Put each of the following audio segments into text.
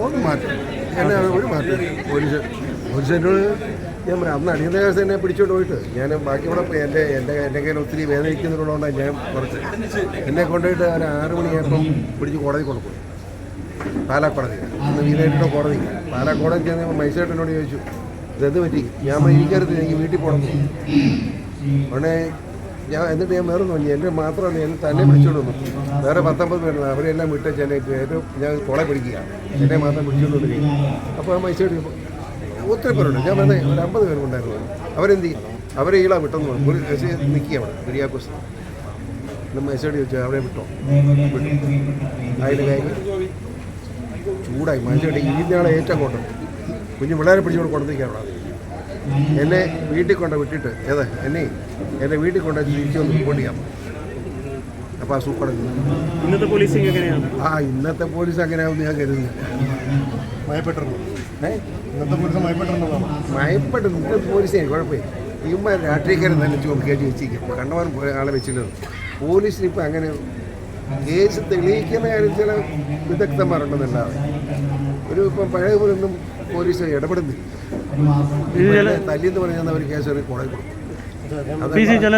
ഒന്നും മാറ്റം എന്നെ ഒരു മാറ്റം പോലീസിനോട് ഞാൻ പറയാം അന്ന് അടിയന്തര കേസ് എന്നെ പിടിച്ചോണ്ട് പോയിട്ട് ഞാൻ ബാക്കി ഇവിടെ എൻ്റെ കയ്യിൽ ഒത്തിരി വേദനിക്കുന്നതുകൊണ്ടാണ് ഞാൻ കുറച്ച് എന്നെ കൊണ്ടുപോയിട്ട് ഒരു 6 മണിയായപ്പം പിടിച്ച് കോടതി കൊണ്ടുപോയി പാലാക്കോടതി അന്ന് വീതായിട്ടോ കോടതി പാലാക്കോടതി ചെന്ന് മജിസ്ട്രേറ്റിനോട് ചോദിച്ചു ഇതെന്ത് പറ്റി ഞാൻ ഇരിക്കരുത് എനിക്ക് വീട്ടിൽ പോകണം ഉടനെ എന്നിട്ട് ഞാൻ വേറെ തോന്നി എൻ്റെ മാത്രമല്ല എന്നെ തന്നെ പിടിച്ചോണ്ട് വന്നു വേറെ 19 പേരുണ്ട് അവരെല്ലാം വിട്ടേച്ച് എന്നെ ഏറ്റവും ഞാൻ കോളെ പിടിക്കുക എന്നെ മാത്രം പിടിച്ചോണ്ട് വന്നിരിക്കും അപ്പോൾ ആ മജിസ്ട്രേറ്റ് ഒത്തിരി പേരുണ്ട് ഞാൻ പറഞ്ഞത് ഒരു 50 പേരുണ്ടായിരുന്നു അവരെന്ത് ചെയ്യും അവരെ ഈളാ വിട്ടെന്ന് പറഞ്ഞു ഒരു നിൽക്കുക അവിടെ കുര്യാക്കോസ് മജിസ്ട്രേറ്റ് ചോദിച്ചു അവിടെ വിട്ടോ അതിൽ കഴിഞ്ഞ് ചൂടായി മജിസ്ട്രേറ്റ് ഇന്നാളെ ഏറ്റവും കൊണ്ടു കുഞ്ഞു പിള്ളേരെ പിടിച്ചുകൊണ്ട് കൊണ്ടിരിക്കുകയാണ് എന്നെ വീട്ടിൽ കൊണ്ട് വിട്ടിട്ട് എന്നെ വീട്ടിൽ കൊണ്ട് തിരിച്ചു വന്ന് റിപ്പോർട്ട് ചെയ്യാം അപ്പോൾ ആ സൂപ്പർ ഇന്നത്തെ പോലീസിങ് എങ്ങനെയാണ് ഇന്നത്തെ പോലീസ് അങ്ങനെയാവുമെന്ന് ഞാൻ കരുതുന്നില്ല മയപ്പെട്ടു ഇന്നത്തെ പോലീസിനെ കുഴപ്പമില്ല ഇവന്മാർ രാഷ്ട്രീയക്കാരെ നല്ല കയറ്റി വെച്ചിരിക്കും കണ്ടവാൻ ആളെ വെച്ചിട്ട് പോലീസിന് ഇപ്പം അങ്ങനെ കേസ് തെളിയിക്കുന്ന കാര്യം ചില വിദഗ്ധന്മാരുണ്ടെന്നല്ലാതെ ഇപ്പം പഴയ പോലൊന്നും പോലീസ് ഇടപെടുന്നില്ല തല്ലിയെന്ന് പറഞ്ഞാൽ അവർ കേസ് കോടതി കൊടുക്കും. ചില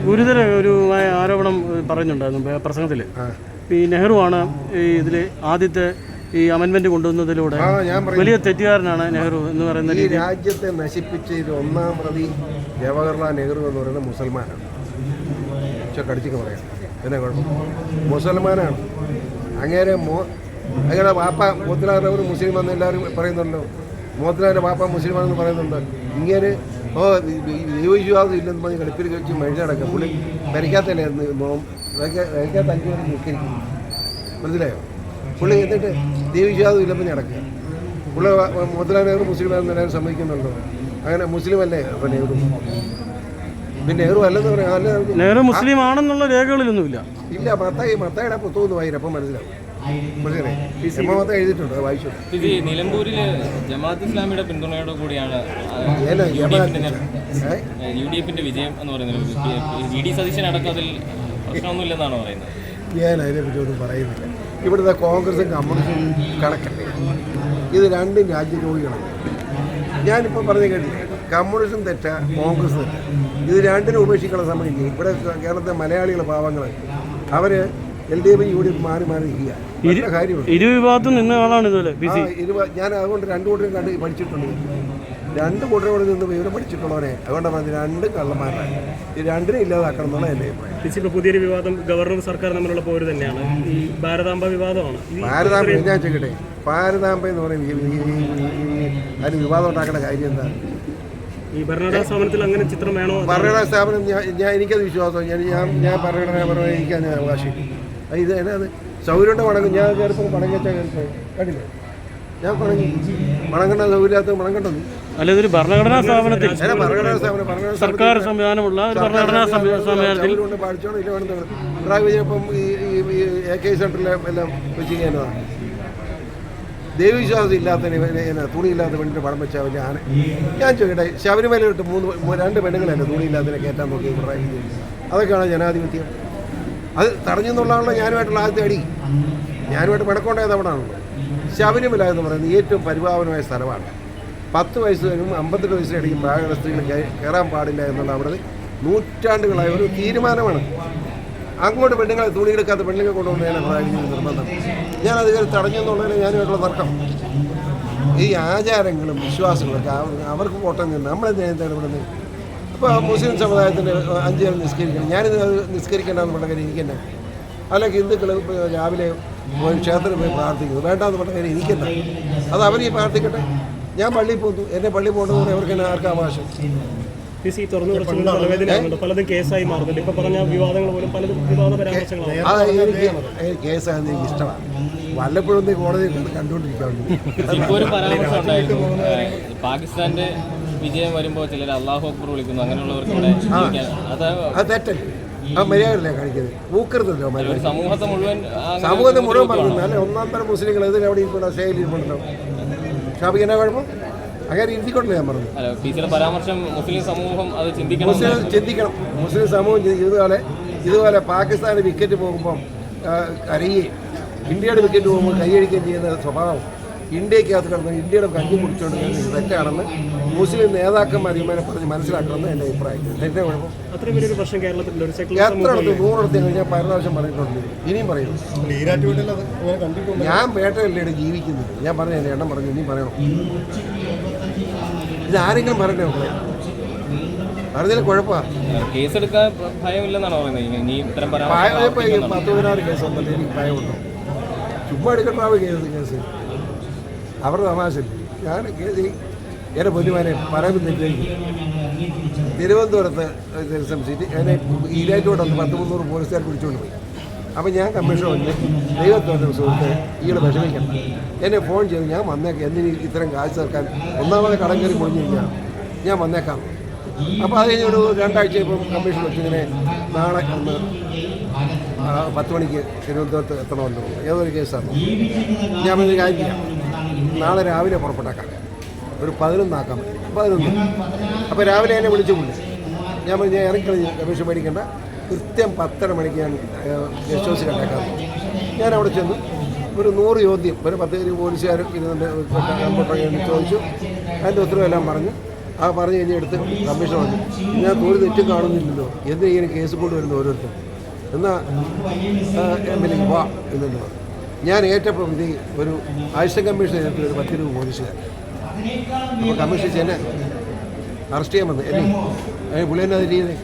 ഗുരുതര ഒരു ആരോപണം പറഞ്ഞിട്ടുണ്ടായിരുന്നു പ്രസംഗത്തിൽ ഈ നെഹ്റുവാണ് ഇതിൽ ആദ്യത്തെ ഈ അമെൻമെന്റ് കൊണ്ടുവന്നതിലൂടെ വലിയ തെറ്റുകാരനാണ് നെഹ്റു എന്ന് പറയുന്ന ഈ രാജ്യത്തെ നശിപ്പിച്ചതിൽ ഒന്നാം പ്രതി ജവഹർലാൽ നെഹ്റു എന്ന് പറയുന്നത് മുസൽമാനാണ്. കടിച്ചൊക്കെ പറയാം എന്നാ കുഴപ്പം മുസൽമാനാണ്. അങ്ങനെ വാപ്പ മോത്തിലാൽ ഒരു മുസ്ലിം എന്ന് എല്ലാവരും പറയുന്നുണ്ടല്ലോ. മോത്തിലാലിൻ്റെ വാപ്പ മുസ്ലിമാണെന്ന് പറയുന്നുണ്ട്. ഇങ്ങനെ ദൈവവിശ്വാസം ഇല്ലെന്ന് പറഞ്ഞ് കളിപ്പിൽ കഴിച്ച് മഴിഞ്ഞടക്കുക പുള്ളി വരയ്ക്കാത്തല്ലേ വരയ്ക്കാത്ത 5 പേര് നിൽക്കിരിക്കും മനസ്സിലായോ. പുള്ളി എന്നിട്ട് ദൈവവിശ്വാസം ഇല്ലെന്ന് നടക്കുക. പുള്ളി മോത്തിലാൽ നെഹ്റു മുസ്ലിമാണെന്ന് എല്ലാവരും സമ്മതിക്കുന്നുണ്ടോ? അങ്ങനെ മുസ്ലിം അല്ലേ അപ്പം നെഹ്റു? പിന്നെ നെഹ്റു അല്ലെന്ന് പറയാം. നെഹ്റു മുസ്ലിം ആണെന്നുള്ള രേഖകളിലൊന്നുമില്ല. ഇല്ല. മത്തായിയുടെ പുസ്തകം വായിരും അപ്പം മനസ്സിലാവും. എഴുതിയിട്ടുണ്ട് വായിച്ചു. നിലമ്പൂരില് ജമാഅത്ത് ഇസ്ലാമിയുടെ പിന്തുണയോട് കൂടിയാണ് UDF വിജയം എന്ന് പറയുന്നത്. VD സതീശൻ അടക്കം അതിൽ പ്രശ്നമൊന്നുമില്ലെന്നാണ് പറയുന്നത്. ഞാൻ അതിനെപ്പറ്റി ഒന്നും പറയുന്നില്ല. ഇവിടുത്തെ കോൺഗ്രസും കമ്മ്യൂണിസ്റ്റും കണക്കല്ലേ, ഇത് രണ്ടും രാജ്യദ്രോഹികളാണ്. ഞാനിപ്പോൾ പറഞ്ഞു കേട്ടില്ല, കമ്മ്യൂണിസ്റ്റും തെറ്റ കോൺഗ്രസ് തെറ്റ, ഇത് രണ്ടിനും ഉപേക്ഷിക്കണം സമ്മതിക്കുക. ഇവിടെ കേരളത്തിലെ മലയാളികളെ പാവങ്ങൾ അവർ LDF UDF മാറി നിൽക്കുക. കാര്യമുണ്ട്. ഇരുവിഭാഗത്തും നിന്ന ആളാണ് ഞാൻ അതുകൊണ്ട് 2 കൂട്ടരും കണ്ട് പഠിച്ചിട്ടുണ്ട്. 2 കൂട്ടരോട് നിന്ന് വിവരം പഠിച്ചിട്ടുള്ളവരെ. അതുകൊണ്ടാണ് 2 കള്ളന്മാരാണ്. ഈ 2നെ ഇല്ലാതാക്കണം എന്നുള്ള എൻ്റെ അഭിപ്രായം. ഇപ്പോൾ പുതിയൊരു വിവാദം ഗവർണർ സർക്കാർ തമ്മിലുള്ള പോര് തന്നെയാണ്. ഈ ഭാരതാംബ വിവാദമാണ്. ഭാരതാംബ ഞാൻ ചോദിക്കട്ടെ, ഭാരതാംബ എന്ന് പറയുന്നത് അതിന് വിവാദം ഉണ്ടാക്കേണ്ട കാര്യം എന്താണ്? ഈ ഭരണഘടനാ സ്ഥാപനത്തിൽ അങ്ങനെ ചിത്രം വേണോ? ഭരണഘടനാ സ്ഥാപനം എനിക്കത് വിശ്വാസം. ഞാൻ ഭരണഘടന പറഞ്ഞാൽ എനിക്കതിന് അവകാശം. ഇത് എന്നാത് സൗകര്യമുണ്ട് വണങ്ങും. ഞാൻ കയറിപ്പോൾ വണങ്ങിച്ചാൽ കണ്ടില്ലേ? ഞാൻ വണങ്ങി വണങ്ങേണ്ട സൗകര്യമില്ലാത്ത വണങ്ങേണ്ടത് അല്ല. ഇതൊരു ഭരണഘടനാ സ്ഥാപനത്തിൽ സർക്കാർ സംവിധാനമുള്ള ഭരണഘടനാ സംവിധാനത്തിൽ പഠിച്ചോണം. ഇല്ല വേണം പിണറായി വിജയൻ ഇപ്പം ഈ AK സെൻറ്ററിലെ എല്ലാം വെച്ച് ചെയ്യുന്നതാണ്. ദൈവവിശ്വാസം ഇല്ലാത്തതിന് തുണിയില്ലാത്ത പെണ്ണിൻ്റെ പടം വെച്ചാൽ വലിയ ആന. ഞാൻ ചോദിക്കട്ടെ, ശബരിമല ഇട്ട് 2 പെണ്ണുങ്ങളല്ലേ തുണിയില്ലാത്തതിനെ കയറ്റാൻ നോക്കി പിണറായി വിജയൻ? അതൊക്കെയാണ് ജനാധിപത്യം. അത് തടഞ്ഞെന്നുള്ളതാണല്ലോ ഞാനുമായിട്ടുള്ള ആദ്യത്തെ അടി. ഞാനുമായിട്ട് പിണക്കമുണ്ടായത് അവിടെയാണല്ലോ. ശബരിമല എന്ന് പറയുന്നത് ഏറ്റവും പരിപാവനമായ സ്ഥലമാണ്. 10 വയസ്സിനും 52 വയസ്സിനിടയ്ക്ക് പ്രായമുള്ള സ്ത്രീകൾ കയറാൻ പാടില്ല എന്നുള്ള അവിടെ നൂറ്റാണ്ടുകളായ ഒരു തീരുമാനമാണ്. അങ്ങോട്ട് പെണ്ണുങ്ങളെ തുണിയെടുക്കാത്ത പെണ്ണുങ്ങളെ കൊണ്ടുപോകുന്നതാണ് പിണറായി വിജയൻ നിർബന്ധം. ഞാനത് തടഞ്ഞെന്നുള്ളതിന് ഞാനുമായിട്ടുള്ള തർക്കം. ഈ ആചാരങ്ങളും വിശ്വാസങ്ങളൊക്കെ അവർക്ക് കോട്ടം നിന്ന് നമ്മളെന്താണ് ഇവിടെ നിന്ന്? ഇപ്പോൾ മുസ്ലിം സമുദായത്തിൻ്റെ 5 നേരം നിസ്കരിക്കണം. ഞാനിത് നിസ്കരിക്കേണ്ടെന്ന് പറഞ്ഞ കാര്യം എനിക്കെന്നെ. അല്ലെങ്കിൽ ഹിന്ദുക്കൾ രാവിലെ ക്ഷേത്രത്തിൽ പോയി പ്രാർത്ഥിക്കുന്നു, വേണ്ടാന്ന് പറഞ്ഞ കാര്യം എനിക്കെന്നെ. അത് അവർ പ്രാർത്ഥിക്കട്ടെ. ഞാൻ പള്ളിയിൽ പോകുന്നു, എന്നെ പള്ളിയിൽ പോകേണ്ടത് അവർക്ക് തന്നെ ആർക്കും അവകാശം. പലതും കേസായി മാറുന്നുണ്ട്. ഇപ്പൊ പറഞ്ഞ വിവാദങ്ങൾ പോലും പലതും വിവാദ പരാമർശങ്ങളാണ്. കേസാണെന്ന് എനിക്ക് ഇഷ്ടമാണ്. വല്ലപ്പോഴും കോടതി കണ്ടുകൊണ്ടിരിക്കാറുണ്ട്. പാകിസ്ഥാന്റെ വിജയം വരുമ്പോൾ ചിലർ അല്ലാഹു അക്ബർ വിളിക്കുന്നു. അങ്ങനെയുള്ളവർക്ക് അത് തെറ്റല്ലേ? ആ മര്യാദയല്ലേ കാണിക്കുന്നത്? പൂക്കരുതല്ലോ സമൂഹത്തെ മുഴുവൻ പറഞ്ഞു. അല്ലെ ഒന്നാം തരം മുസ്ലിങ്ങൾ ഇതിൽ എവിടെ ഇരിക്കണോ? സ്റ്റേയിൽ ഇരിക്കണല്ലോ. ഷാബിക്ക് എന്നാ കുഴപ്പം? അങ്ങനെ ഇരുത്തിക്കൊണ്ടല്ലേ ഞാൻ പറഞ്ഞു. മുസ്ലിം സമൂഹം അത് ചിന്തിക്കണം. മുസ്ലിം സമൂഹം ഇതുപോലെ പാകിസ്ഥാന് വിക്കറ്റ് പോകുമ്പം കരയുകയും ഇന്ത്യയുടെ വിക്കറ്റ് പോകുമ്പോൾ കൈയടിക്കുകയും ചെയ്യുന്ന സ്വഭാവം ഇന്ത്യക്കകത്ത് കിടന്ന് ഇന്ത്യയുടെ കഞ്ഞി കുടിച്ചുകൊണ്ട് തെറ്റാണെന്ന് മുസ്ലിം നേതാക്കന്മാർ ഇവരെ പറഞ്ഞ് മനസ്സിലാക്കണമെന്ന് എൻ്റെ അഭിപ്രായം. എൻ്റെ കുഴപ്പം എത്ര 100 ഞാൻ പല പ്രാവശ്യം പറഞ്ഞിട്ടുണ്ട്, ഇനിയും പറയുന്നു. ഞാൻ പേട്ടയല്ലേ ജീവിക്കുന്നത്. ഞാൻ പറഞ്ഞു, എൻ്റെ എണ്ണം പറഞ്ഞു, ഇനിയും പറയണം. ഇത് ആരെങ്കിലും പറയണ്ടേ മക്കളെ? പറഞ്ഞതിൽ കുഴപ്പമാണ്. കേസെടുക്കാൻ ഭയമില്ലെന്നാണോ പറയുന്നത്? 10-16 കേസ് ഉണ്ടല്ലോ, എനിക്ക് ഭയമുണ്ടോ? ചുമ്മാ എടുക്കട്ടാവ് കേസ് അവരുടെ തമാശയില്ല. ഞാൻ എൻ്റെ പൊന്നുമാനെ പറയുമ്പോൾ തെറ്റിലേക്ക് തിരുവനന്തപുരത്ത് സീറ്റ് എന്നെ ഈരാറ്റോടെ 100-300 പോലീസുകാർ പിടിച്ചുകൊണ്ട് പോയി. അപ്പോൾ ഞാൻ കമ്മീഷൻ വന്ന് ദൈവത്തോടെ സുഹൃത്ത് ഈയുടെ വിഷമിക്കണം, എന്നെ ഫോൺ ചെയ്തു. ഞാൻ വന്നേക്കാം, എന്തിന് ഇത്തരം കാശ് ചേർക്കാൻ? ഒന്നാമത് കടം കയറി പൊളിഞ്ഞിരിക്കുകയാണ്, ഞാൻ വന്നേക്കാം. അപ്പോൾ അത് കഴിഞ്ഞൊരു 2 ആഴ്ച ഇപ്പം കമ്മീഷൻ വെച്ചിങ്ങനെ നാളെ ഒന്ന് 10 മണിക്ക് തിരുവനന്തപുരത്ത് എത്തണമല്ലോ, ഏതൊരു കേസാണ്. ഞാൻ ഒരു കാര്യം ചെയ്യാം, നാളെ രാവിലെ പുറപ്പെട്ടേക്കാം, ഒരു 11 ആക്കാൻ പറ്റും, 11. അപ്പോൾ രാവിലെ എന്നെ വിളിച്ചു കൊണ്ട് ഞാൻ പറഞ്ഞു, ഞാൻ ഇറങ്ങിക്കളഞ്ഞ് കമ്മീഷൻ മേടിക്കേണ്ട, കൃത്യം 10:30 മണിക്ക് ഞാൻ ഗസ്റ്റ് ഹൗസ് കണ്ടേക്കാം. ഞാൻ അവിടെ ചെന്നു, ഒരു 100 ചോദ്യം, ഒരു 10 പോലീസുകാർ ഇരുന്നുണ്ട് കമ്പ്യൂട്ടർ ചോദിച്ചു. അതിൻ്റെ ഉത്തരവെല്ലാം പറഞ്ഞു. ആ പറഞ്ഞു കഴിഞ്ഞ് എടുത്ത് കമ്മീഷൻ വന്നു. ഞാൻ ഒരു തെറ്റും കാണുന്നില്ലല്ലോ, എന്ത് ഇങ്ങനെ കേസ് കൊണ്ട് വരുന്നു ഓരോരുത്തർ, എന്നാൽ എമ്മിലേക്ക് വാ എന്നു പറഞ്ഞു. ഞാൻ ഏറ്റപ്പം ഇത് ഒരു അസിസ്റ്റന്റ് കമ്മീഷൻ എടുത്ത് ഒരു 10 രൂപ പോലീസുകാർ. അപ്പോൾ കമ്മീഷൻ എന്നെ അറസ്റ്റ് ചെയ്യാൻ വന്നു. എന്നെ പുള്ളി തന്നെ അത് ചെയ്തേ.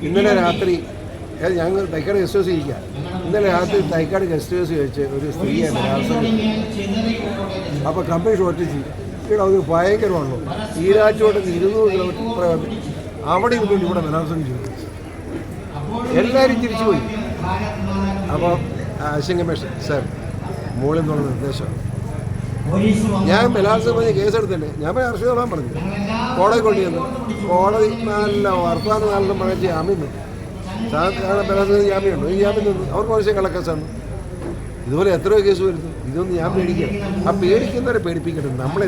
ഇന്നലെ രാത്രി ഞങ്ങൾ തൈക്കാട് ഗസ്റ്റ് ഹൗസ് ഇരിക്കുക. ഇന്നലെ രാത്രി തൈക്കാട് ഗസ്റ്റ് ഹൗസ് വെച്ച് ഒരു സ്ത്രീയെ ബലാത്സംഗം. അപ്പോൾ കമ്മീഷൻ ഒറ്റിച്ച് ഇവിടെ അത് ഭയങ്കരമാണല്ലോ, ഈരാച്ചോട്ട് 200 കിലോമീറ്റർ അവിടെ ഇരുന്നുകൊണ്ട് ഇവിടെ ബലാത്സംഗം ചെയ്തു. എല്ലാവരും തിരിച്ചുപോയി. അപ്പോൾ അസിസ്റ്റന്റ് കമ്മീഷൻ സാർ മുകളിൽ നിന്നുള്ള നിർദ്ദേശമാണ്. ഞാൻ ബലാത്സംഗം പറഞ്ഞ് കേസെടുത്തല്ലേ, ഞാൻ അറസ്റ്റ് ചെയ്തോളാൻ പറഞ്ഞു. കോടതി കൊണ്ടുവന്നു. കോടതി നല്ല വർത്തമാനം നല്ല മഴ ജാമ്യം തന്നു. ബലാത്സംഗം ജാമ്യമുണ്ടോ? ഈ ജാമ്യം തന്നു. അവർക്ക് മനുഷ്യ കള്ളക്കേസാണ്. ഇതുപോലെ എത്രയോ കേസ് വരുന്നു. ഇതൊന്നും ഞാൻ പേടിക്കാം. ആ പേടിക്കുന്നവരെ പേടിപ്പിക്കട്ടെ, നമ്മളെ